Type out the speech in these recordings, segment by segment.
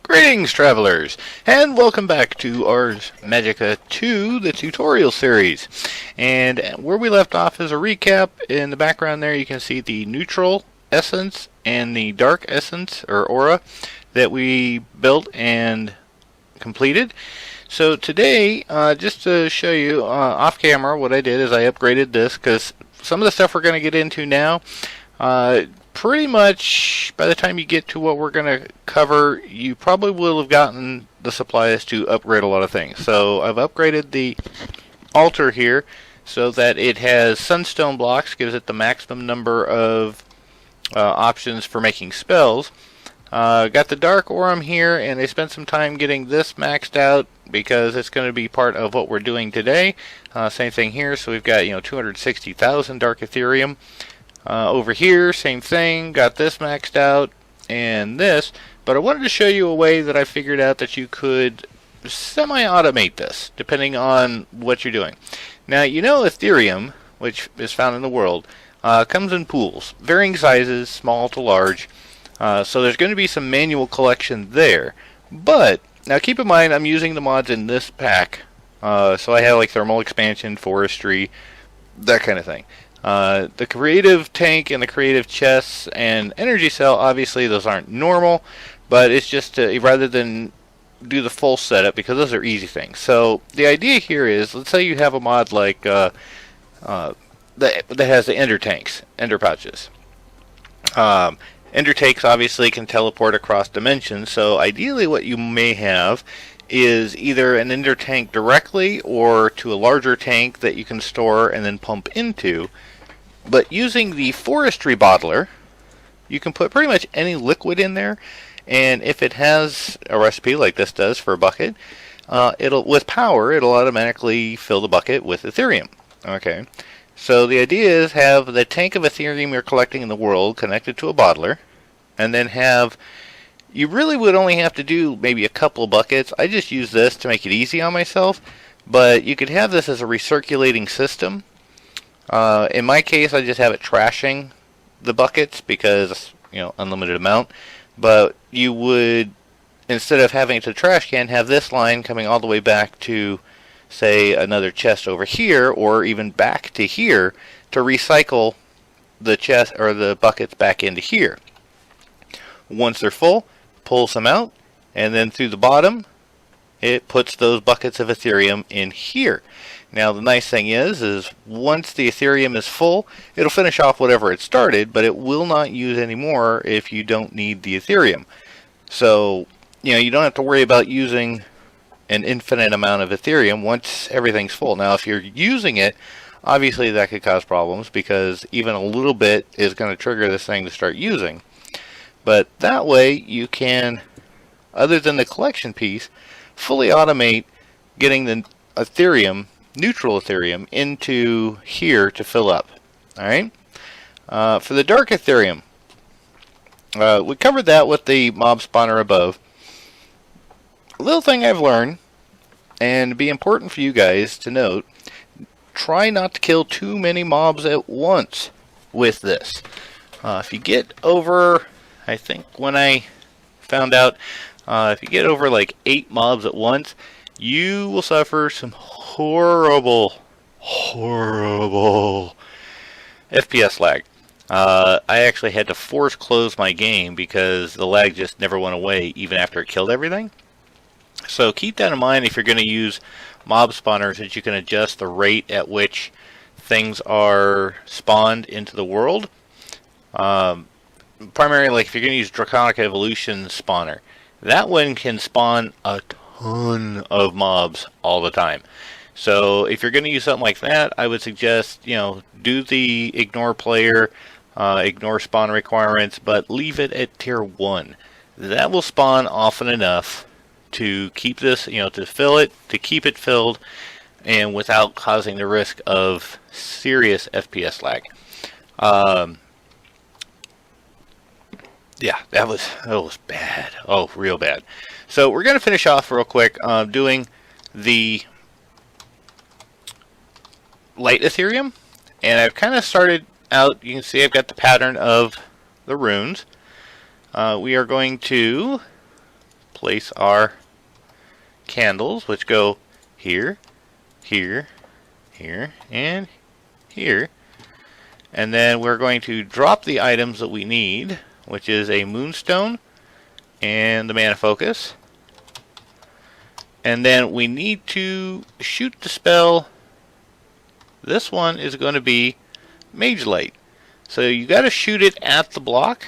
Greetings, travelers, and welcome back to Ars Magica 2, the tutorial series. And where we left off is a recap. In the background there you can see the neutral essence and the dark essence, or aura, that we built and completed. So today, just to show you off camera, what I did is I upgraded this, because some of the stuff we're going to get into now, pretty much by the time you get to what we're going to cover, you probably will have gotten the supplies to upgrade a lot of things. So I've upgraded the altar here so that it has sunstone blocks, gives it the maximum number of options for making spells. Got the dark Auram here, and I spent some time getting this maxed out because it's going to be part of what we're doing today. Same thing here, so we've got 260,000 dark Ethereum. Over here, same thing, got this maxed out, and this, but I wanted to show you a way that I figured out that you could semi-automate this, depending on what you're doing. Now, Ethereum, which is found in the world, comes in pools, varying sizes, small to large, so there's going to be some manual collection there, but, now keep in mind, I'm using the mods in this pack, so I have like thermal expansion, forestry, that kind of thing. The creative tank and the creative chests and energy cell, obviously those aren't normal, but it's just rather than do the full setup, because those are easy things. So the idea here is, let's say you have a mod like that has the ender tanks, ender pouches. Ender tanks obviously can teleport across dimensions, so ideally what you may have is either an ender tank directly or to a larger tank that you can store and then pump into. But using the forestry bottler, you can put pretty much any liquid in there, and if it has a recipe like this does for a bucket, with power it'll automatically fill the bucket with Ethereum. Okay, so the idea is have the tank of Ethereum you're collecting in the world connected to a bottler, and then you really would only have to do maybe a couple of buckets. I just use this to make it easy on myself, but you could have this as a recirculating system. In my case, I just have it trashing the buckets because, unlimited amount. But you would, instead of having to trash can, have this line coming all the way back to, say, another chest over here, or even back to here, to recycle the chest or the buckets back into here. Once they're full, pulls them out, and then through the bottom, it puts those buckets of Ethereum in here. Now the nice thing is once the Ethereum is full, it'll finish off whatever it started, but it will not use any more if you don't need the Ethereum. So, you don't have to worry about using an infinite amount of Ethereum once everything's full. Now if you're using it, obviously that could cause problems, because even a little bit is going to trigger this thing to start using. But that way you can, other than the collection piece, fully automate getting the Ethereum, neutral Ethereum, into here to fill up. Alright? For the dark Ethereum, we covered that with the mob spawner above. A little thing I've learned, and it'd be important for you guys to note, try not to kill too many mobs at once with this. If you get over, I think when I found out, if you get over like 8 mobs at once, you will suffer some horrible FPS lag. I actually had to force close my game because the lag just never went away even after it killed everything. So keep that in mind if you're going to use mob spawners, that you can adjust the rate at which things are spawned into the world. Primarily, like if you're going to use Draconic Evolution spawner, that one can spawn a ton of mobs all the time. So if you're going to use something like that, I would suggest, do the ignore player, ignore spawn requirements, but leave it at tier 1. That will spawn often enough to keep this, to fill it, to keep it filled, and without causing the risk of serious FPS lag. Yeah, that was bad. Oh, real bad. So we're going to finish off real quick doing the light Cerium, and I've kind of started out. You can see I've got the pattern of the runes. We are going to place our candles, which go here, here, here, and here. And then we're going to drop the items that we need, which is a moonstone and the mana focus. And then we need to shoot the spell. This one is going to be Mage Light. So you got to shoot it at the block,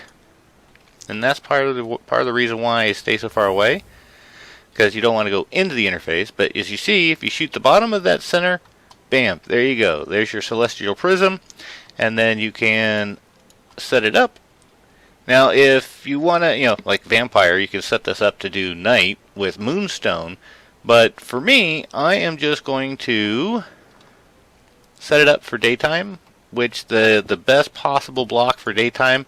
and that's part of the reason why I stay so far away, because you don't want to go into the interface. But as you see, if you shoot the bottom of that center, bam, there you go. There's your Celestial Prism, and then you can set it up. Now, if you want to, like Vampire, you can set this up to do night with Moonstone. But for me, I am just going to set it up for daytime, which the best possible block for daytime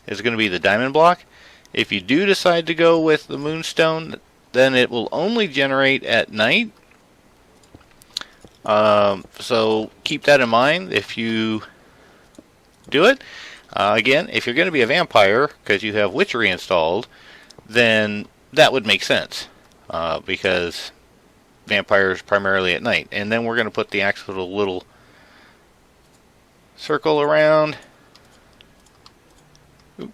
is going to be the diamond block. If you do decide to go with the Moonstone, then it will only generate at night. So keep that in mind if you do it. Again, if you're going to be a vampire because you have witchery installed, then that would make sense, because vampires primarily at night. And then we're going to put the actual little circle around. Oop,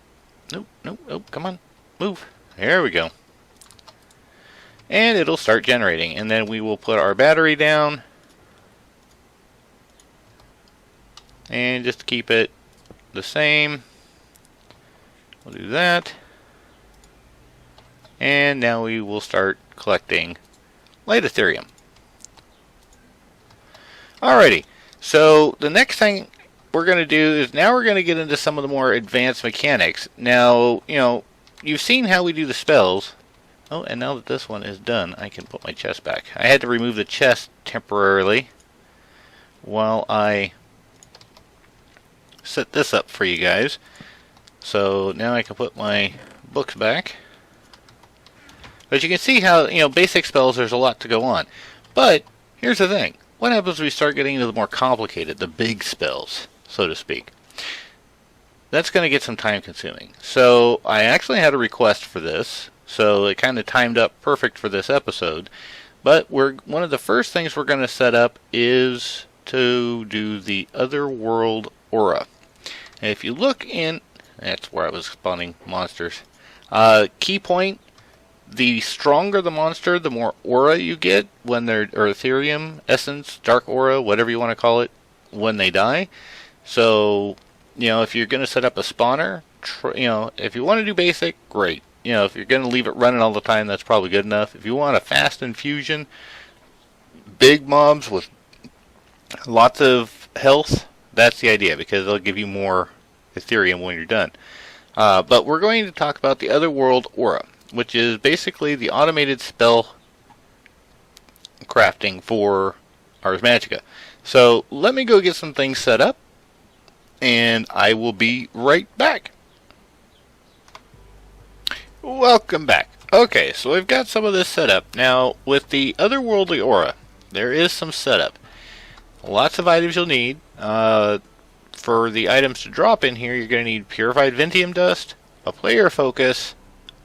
nope, nope, nope, come on, move. There we go. And it'll start generating. And then we will put our battery down. And just to keep it the same, we'll do that. And now we will start collecting light Cerium. Alrighty, so the next thing we're going to do is now we're going to get into some of the more advanced mechanics. Now, you've seen how we do the spells. Oh, and now that this one is done, I can put my chest back. I had to remove the chest temporarily while I set this up for you guys. So now I can put my books back. But you can see how, basic spells, there's a lot to go on. But here's the thing. What happens when we start getting into the more complicated, the big spells, so to speak? That's going to get some time consuming. So I actually had a request for this. So it kind of timed up perfect for this episode. But one of the first things we're going to set up is to do the Otherworld Aura. And if you look in, that's where I was spawning monsters. Key point, the stronger the monster, the more aura you get when they're, or Cerium, essence, dark aura, whatever you want to call it, when they die. So, if you're going to set up a spawner, if you want to do basic, great. If you're going to leave it running all the time, that's probably good enough. If you want a fast infusion, big mobs with lots of health, that's the idea, because they'll give you more Cerium when you're done. But we're going to talk about the Otherworld Aura, which is basically the automated spell crafting for Ars Magica. So let me go get some things set up, and I will be right back. Welcome back. Okay, so we've got some of this set up. Now, with the Otherworldly Aura, there is some setup. Lots of items you'll need. For the items to drop in here, you're going to need Purified Ventium Dust, a Player Focus,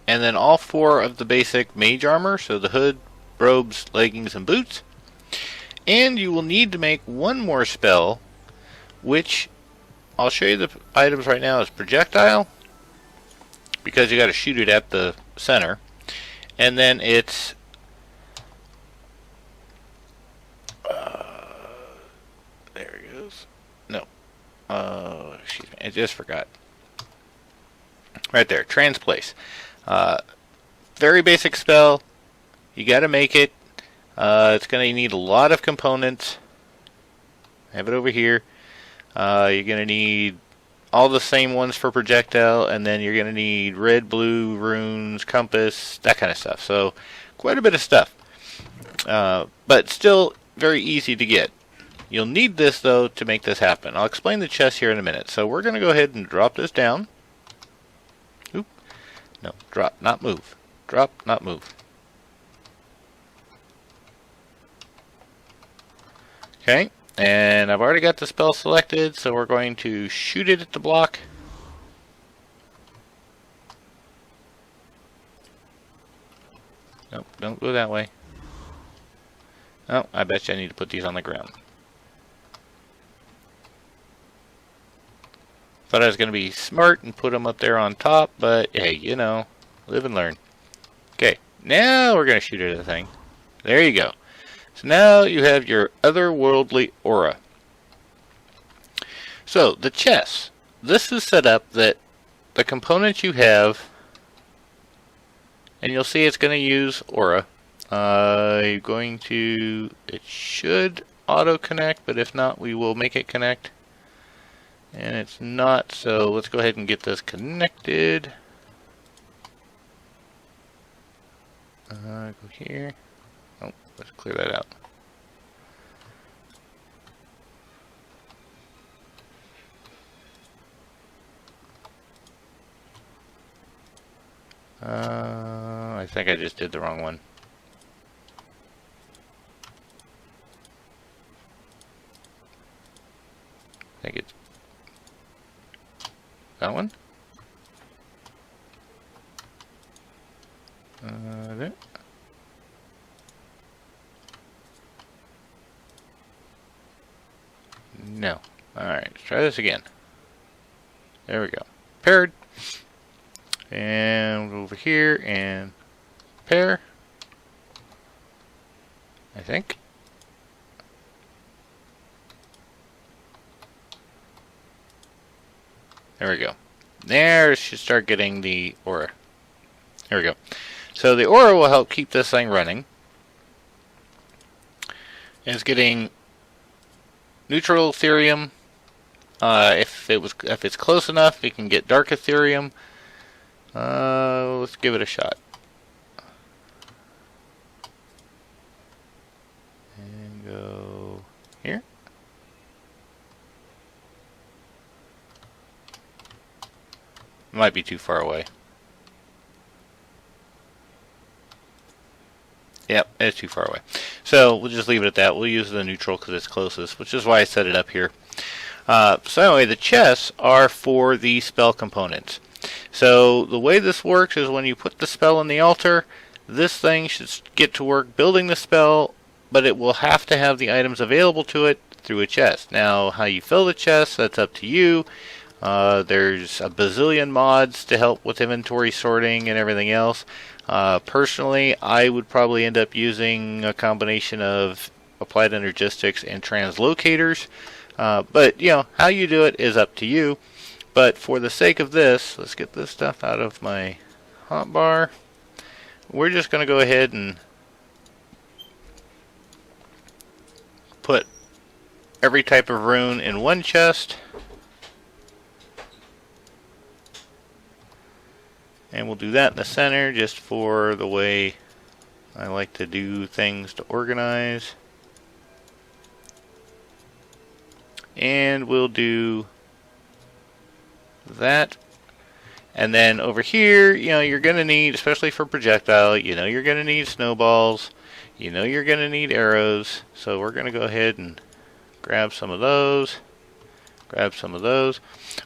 and then all 4 of the basic mage armor, so the hood, robes, leggings, and boots. And you will need to make one more spell, which I'll show you the items right now as projectile, because you got to shoot it at the center. And then it's there it goes. No, excuse me, I just forgot. Right there, Transplace. Very basic spell. You got to make it. It's going to need a lot of components. I have it over here. You're going to need all the same ones for projectile, and then you're going to need red, blue, runes, compass, that kind of stuff. So quite a bit of stuff. But still very easy to get. You'll need this, though, to make this happen. I'll explain the chest here in a minute. So we're going to go ahead and drop this down. Oop. No, drop, not move. Drop, not move. Okay. And I've already got the spell selected, so we're going to shoot it at the block. Nope, don't go that way. Oh, I bet you I need to put these on the ground. Thought I was going to be smart and put them up there on top, but hey, you know, live and learn. Okay, now we're going to shoot at the thing. There you go. So now you have your otherworldly aura. So the chest. This is set up that the components you have, and you'll see it's going to use aura. You're going to, it should auto connect, but if not, we will make it connect. And it's not, so let's go ahead and get this connected. Go here. Oh, let's clear that out. I think I just did the wrong one. I think it's that one. There. No. Alright, let's try this again. There we go. Paired. And over here and pair. I think. There we go. There, it should start getting the aura. There we go. So the aura will help keep this thing running. It's getting neutral Cerium. If it's close enough, it can get dark Cerium. Let's give it a shot. And go here. Might be too far away. Yep, it's too far away. So we'll just leave it at that. We'll use the neutral because it's closest, which is why I set it up here. So anyway, the chests are for the spell components. So the way this works is when you put the spell in the altar, this thing should get to work building the spell, but it will have to have the items available to it through a chest. Now, how you fill the chest, that's up to you. There's a bazillion mods to help with inventory sorting and everything else. Personally, I would probably end up using a combination of applied energistics and translocators. But, you know, how you do it is up to you. But for the sake of this, let's get this stuff out of my hotbar. We're just going to go ahead and put every type of rune in one chest. And we'll do that in the center just for the way I like to do things to organize. And we'll do that. And then over here, you know, you're going to need, especially for projectile, you know, you're going to need snowballs. You know, you're going to need arrows. So we're going to go ahead and grab some of those. Grab some of those.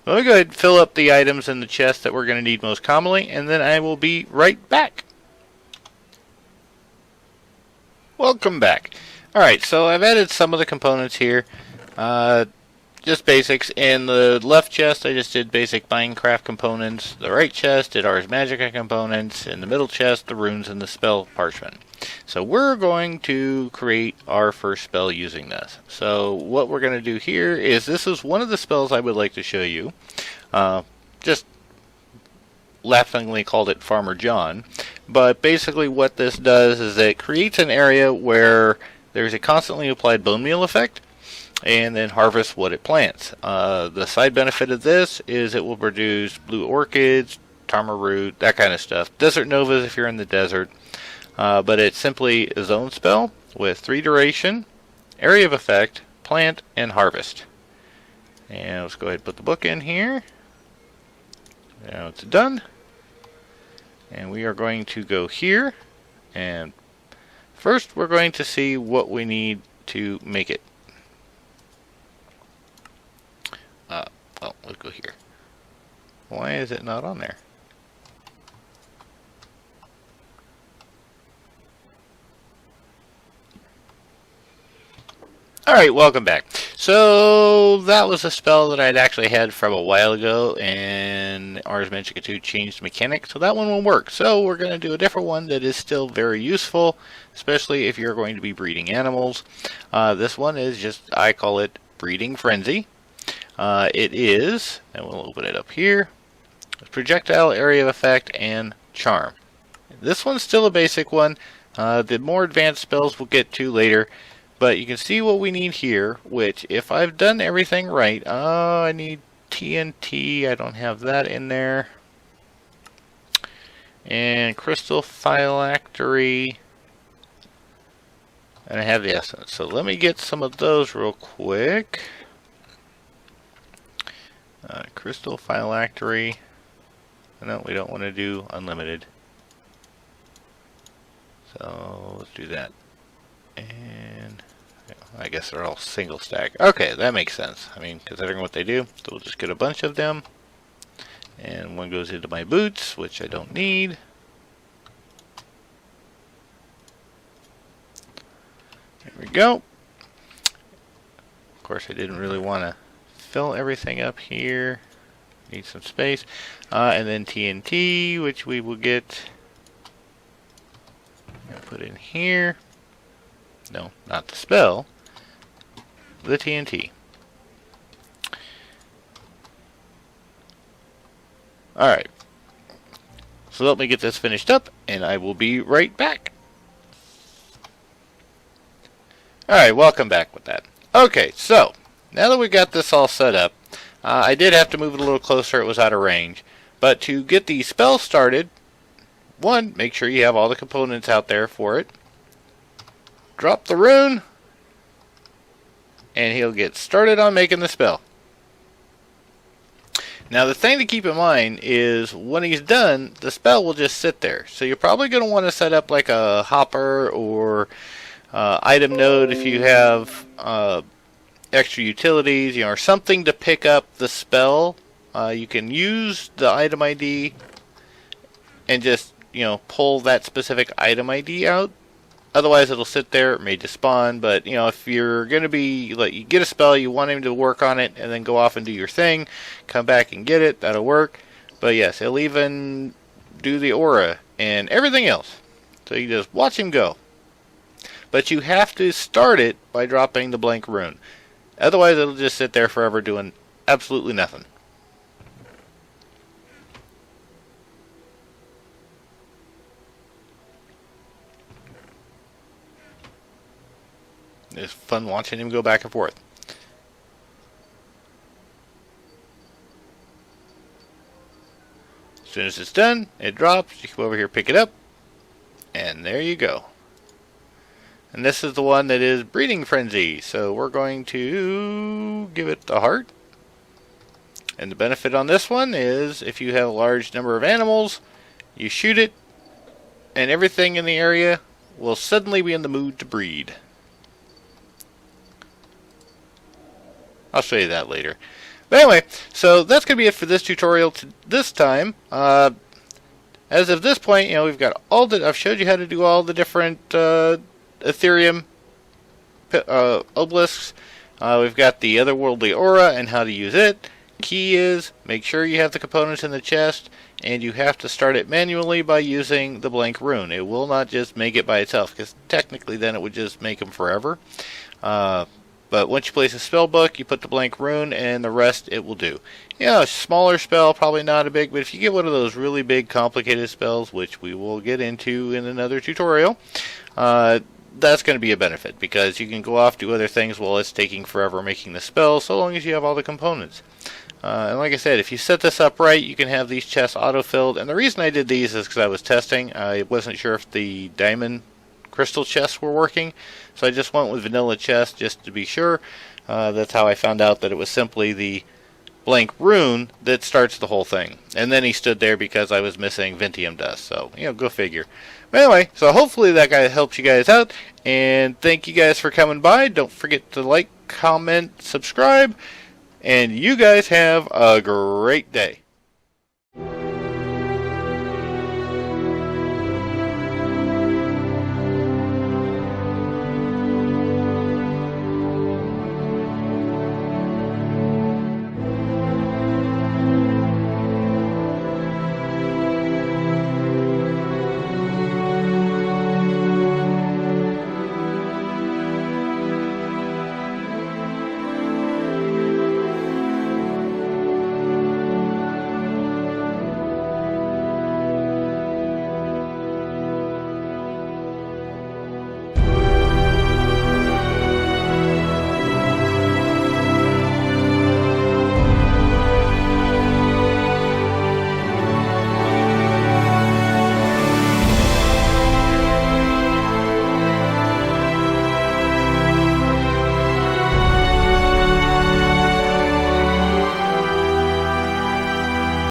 Well, we'll go ahead and fill up the items in the chest that we're going to need most commonly, and then I will be right back. Welcome back. Alright, so I've added some of the components here. Just basics. In the left chest, I just did basic Minecraft components. The right chest did Ars Magica components. In the middle chest, the runes and the spell parchment. So we're going to create our first spell using this. So what we're going to do here is, this is one of the spells I would like to show you. Just laughingly called it Farmer John. But basically what this does is it creates an area where there's a constantly applied bone meal effect, and then harvest what it plants. The side benefit of this is it will produce blue orchids, Tarma root, that kind of stuff. Desert novas if you're in the desert. But it's simply a zone spell with 3 duration, area of effect, plant, and harvest. And let's go ahead and put the book in here. Now it's done. And we are going to go here. And first we're going to see what we need to make it. well, we'll go here. Why is it not on there? Alright, welcome back. So, that was a spell that I'd actually had from a while ago, and Ars Magica 2 changed mechanics, so that one won't work. So, we're going to do a different one that is still very useful, especially if you're going to be breeding animals. This one is just, I call it Breeding Frenzy. It is, and we'll open it up here, Projectile, Area of Effect, and Charm. This one's still a basic one. The more advanced spells we'll get to later. But you can see what we need here, which, if I've done everything right, I need TNT, I don't have that in there. And Crystal Phylactery, and I have the Essence. So let me get some of those real quick. Crystal Phylactery, no, we don't want to do unlimited. So let's do that. And I guess they're all single stack. Okay, that makes sense. I mean, considering what they do. So we'll just get a bunch of them. And one goes into my boots, which I don't need. There we go. Of course, I didn't really want to fill everything up here. Need some space. And then TNT, which we will get. Put in here. No, not the spell. The TNT. Alright. So let me get this finished up, and I will be right back. Alright, welcome back with that. Okay, so, now that we got this all set up, I did have to move it a little closer, it was out of range. But to get the spell started, one, make sure you have all the components out there for it. Drop the rune, and he'll get started on making the spell. Now the thing to keep in mind is when he's done, the spell will just sit there. So you're probably going to want to set up like a hopper or item node if you have extra utilities, or something to pick up the spell. You can use the item ID and just, pull that specific item ID out. Otherwise, it'll sit there. It may despawn. But, if you're going to be, you get a spell, you want him to work on it, and then go off and do your thing, come back and get it, that'll work. But yes, he'll even do the aura and everything else. So you just watch him go. But you have to start it by dropping the blank rune. Otherwise, it'll just sit there forever doing absolutely nothing. It's fun watching him go back and forth. As soon as it's done, it drops. You come over here, pick it up, and there you go. And this is the one that is Breeding Frenzy. So we're going to give it the heart. And the benefit on this one is if you have a large number of animals, you shoot it, and everything in the area will suddenly be in the mood to breed. I'll show you that later. But anyway, so that's going to be it for this tutorial this time. As of this point, we've got I've showed you how to do all the different Cerium obelisks. We've got the otherworldly aura and how to use it. Key is make sure you have the components in the chest, and you have to start it manually by using the blank rune. It will not just make it by itself, because technically then it would just make them forever. But once you place a spell book, you put the blank rune, and the rest it will do. A smaller spell, probably not a big, but if you get one of those really big, complicated spells, which we will get into in another tutorial, that's going to be a benefit, because you can go off, do other things while it's taking forever making the spell, so long as you have all the components. And like I said, if you set this up right, you can have these chests auto-filled. And the reason I did these is because I was testing. I wasn't sure if the diamond crystal chests were working, so I just went with vanilla chests just to be sure. That's how I found out that it was simply the blank rune that starts the whole thing. And then he stood there because I was missing Ventium dust, so, go figure. But anyway, so hopefully that guy helped you guys out, and thank you guys for coming by. Don't forget to like, comment, subscribe, And you guys have a great day.